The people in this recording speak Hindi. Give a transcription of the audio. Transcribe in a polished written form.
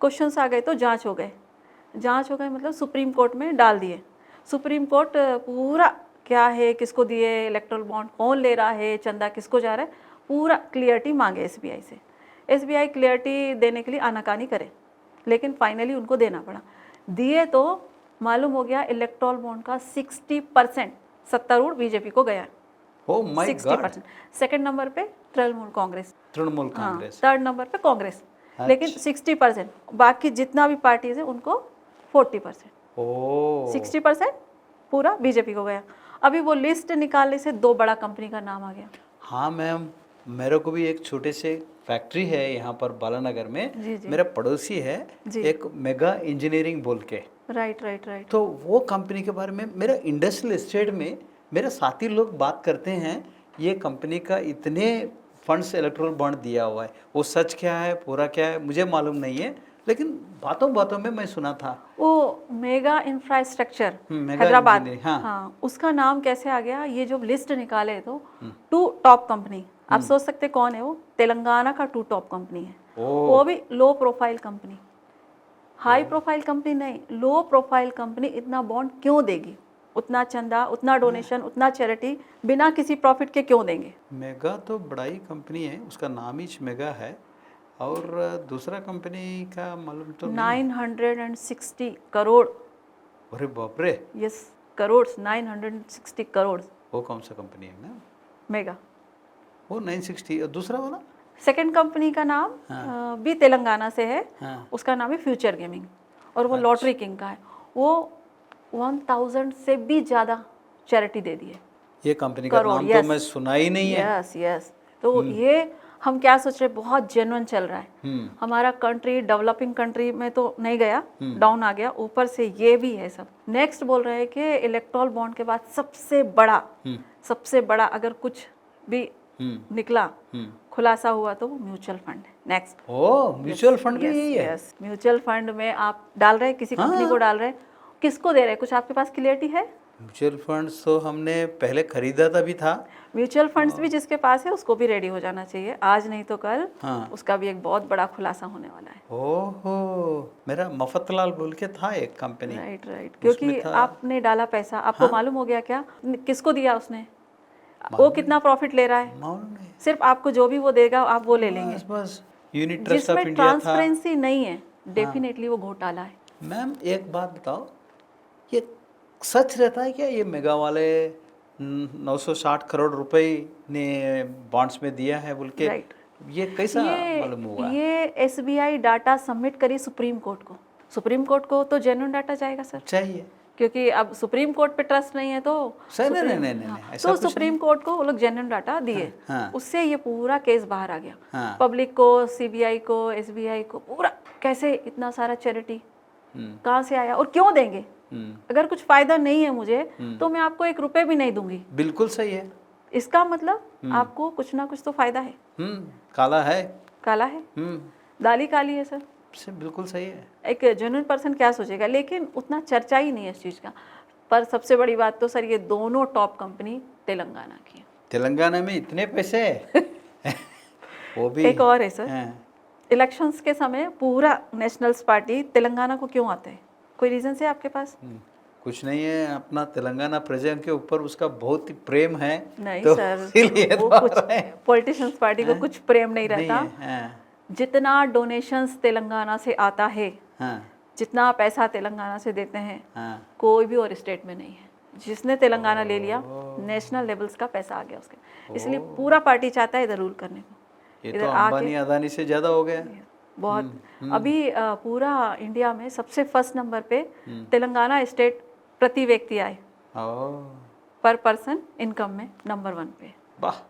क्वेश्चंस आ गए तो जांच हो गए, जांच हो गए मतलब सुप्रीम कोर्ट में डाल दिए। सुप्रीम कोर्ट पूरा क्या है, किसको दिए इलेक्ट्रल बॉन्ड, कौन ले रहा है, चंदा किसको जा रहा है, पूरा क्लियरिटी मांगे एसबीआई से। एसबीआई क्लियरिटी देने के लिए आनाकानी करे, लेकिन फाइनली उनको देना पड़ा। दिए तो मालूम हो गया इलेक्ट्रल बॉन्ड का 60% 70 करोड़ बीजेपी को गया। Oh my God. 60%। Second number पे तृणमूल कांग्रेस, तृणमूल हाँ कांग्रेस। थर्ड नंबर पे कांग्रेस, लेकिन 60%। बाकी जितना भी पार्टीज है उनको 40%। ओ 60% पूरा बीजेपी को गया। अभी वो लिस्ट निकालने से 2 बड़ा कंपनी का नाम आ गया। हाँ मैम, मेरे को भी एक छोटे से फैक्ट्री है यहाँ पर बालानगर में। जी जी मेरा पड़ोसी है जी। एक मेगा इंजीनियरिंग बोल के। Right right right. तो वो कंपनी के बारे में मेरा इंडस्ट्रियल एस्टेट में मेरे साथी लोग बात करते हैं, ये कंपनी का इतने फंड्स इलेक्ट्रल बॉन्ड दिया हुआ है। वो सच क्या है, पूरा क्या है, मुझे मालूम नहीं है, लेकिन बातों बातों में मैं सुना था। वो mega infrastructure mega Hyderabad, engineering, हाँ। हाँ उसका नाम कैसे आ गया, ये जो लिस्ट निकाले तो 2 टॉप कंपनी, आप सोच सकते कौन है वो, तेलंगाना का 2 टॉप कंपनी है। वो भी low profile company, high profile company नहीं, लो प्रोफाइल कंपनी इतना बॉन्ड क्यों देगी, उतना चंदा, उतना डोनेशन, उतना चैरिटी बिना किसी प्रॉफिट के क्यों देंगे। मेगा तो बड़ा ही कंपनी है, उसका नाम ही मेगा है। और दूसरा कंपनी का मालूम तो नहीं। 960 करोड़, अरे बाप रे, यस करोड़, 960 करोड़ वो कौन सा कंपनी है मैम? मेगा। वो 960, और दूसरा वाला? सेकंड कंपनी का नाम भी तेलंगाना से है, हाँ। उसका नाम है फ्यूचर गेमिंग, और वो लॉटरी किंग का है। वो 1000 से भी ज़्यादा चैरिटी दे दी है। ये कंपनी का नाम तो मैं सुना ही नहीं है। Yes yes. तो ये हम क्या सोच रहे हैं, बहुत जेन्युइन चल रहा है हमारा कंट्री, डेवलपिंग कंट्री में तो नहीं गया, डाउन आ गया, ऊपर से ये भी है सब। नेक्स्ट बोल रहे हैं कि इलेक्ट्रल बॉन्ड के बाद सबसे बड़ा अगर कुछ भी निकला, खुलासा हुआ तो वो म्यूचुअल फंड है नेक्स्ट। ओ म्यूचुअल फंड भी यही है? यस, म्यूचुअल फंड में आप डाल रहे हैं, किसी कंपनी को डाल रहे हैं, किसको दे रहे हैं, कुछ आपके पास क्लियरिटी है? म्यूचुअल फंड्स तो हमने पहले खरीदा था भी था। म्यूचुअल फंड्स भी जिसके पास है उसको भी रेडी हो जाना चाहिए, आज नहीं तो कल। हाँ। उसका भी एक बहुत बड़ा खुलासा होने वाला है। ओहो, मेरा मफतलाल बोल के था एक कंपनी। राइट राइट, क्योंकि आपने डाला पैसा, आपको मालूम हो गया क्या किसको दिया उसने, वो कितना प्रॉफिट ले रहा है, मालूम नहीं। सिर्फ आपको जो भी वो देगा आप वो ले लेंगे। बस यूनिट ट्रस्ट ऑफ जिसमें इंडिया था। ट्रांसपेरेंसी नहीं है, डेफिनेटली वो घोटाला है। मैम एक बात बताओ, ये सच रहता है क्या, ये मेगा वाले 960 करोड़ रुपए ने बॉन्ड्स में दिया है बोल के? राइट। ये कैसा मालूम हुआ? ये एसबीआई डाटा सबमिट करी सुप्रीम कोर्ट को, सुप्रीम कोर्ट को तो जेन्युइन डाटा जाएगा सर, चाहिए, क्योंकि अब सुप्रीम कोर्ट पे ट्रस्ट नहीं है तो नहीं, तो सुप्रीम कोर्ट को वो लोग जेन्युइन डाटा दिए। हाँ। उससे ये पूरा केस बाहर आ गया। हाँ। पब्लिक को, सीबीआई को, एसबीआई को, पूरा कैसे इतना सारा चैरिटी कहाँ से आया और क्यों देंगे, अगर कुछ फायदा नहीं है मुझे तो मैं आपको 1 रुपए भी नहीं दूंगी। बिल्कुल सही है, इसका मतलब आपको कुछ ना कुछ तो फायदा है। काला है, काला है, दाली काली है सर। बिल्कुल सही है। एक जेन्युइन पर्सन क्या सोचेगा, लेकिन उतना चर्चा ही नहीं है इस चीज़ का। पर सबसे बड़ी बात तो सर ये दोनों टॉप कंपनी तेलंगाना की है। तेलंगाना में इतने पैसे वो भी एक और है सर, इलेक्शंस के समय पूरा नेशनल्स पार्टी तेलंगाना को क्यों आता है, कोई रीजन है आपके पास? कुछ नहीं है, अपना तेलंगाना प्रेजेंट के ऊपर उसका बहुत ही प्रेम है। नहीं तो सर, इसीलिए वो कुछ पॉलिटिशियंस पार्टी को कुछ प्रेम नहीं रहता। जितना डोनेशंस तेलंगाना से आता है, जितना पैसा तेलंगाना से देते हैं, कोई भी और स्टेट में नहीं है। जिसने तेलंगाना ले लिया, नेशनल लेवल्स का पैसा आ गया उसके, इसलिए पूरा पार्टी चाहता है इधर रूल करने को। ये तो अंबानी अदानी से ज्यादा हो गया बहुत। अभी पूरा इंडिया में सबसे फर्स्ट नंबर पे तेलंगाना स्टेट प्रति व्यक्ति आए, पर पर्सन इनकम में नंबर 1 पे। वाह।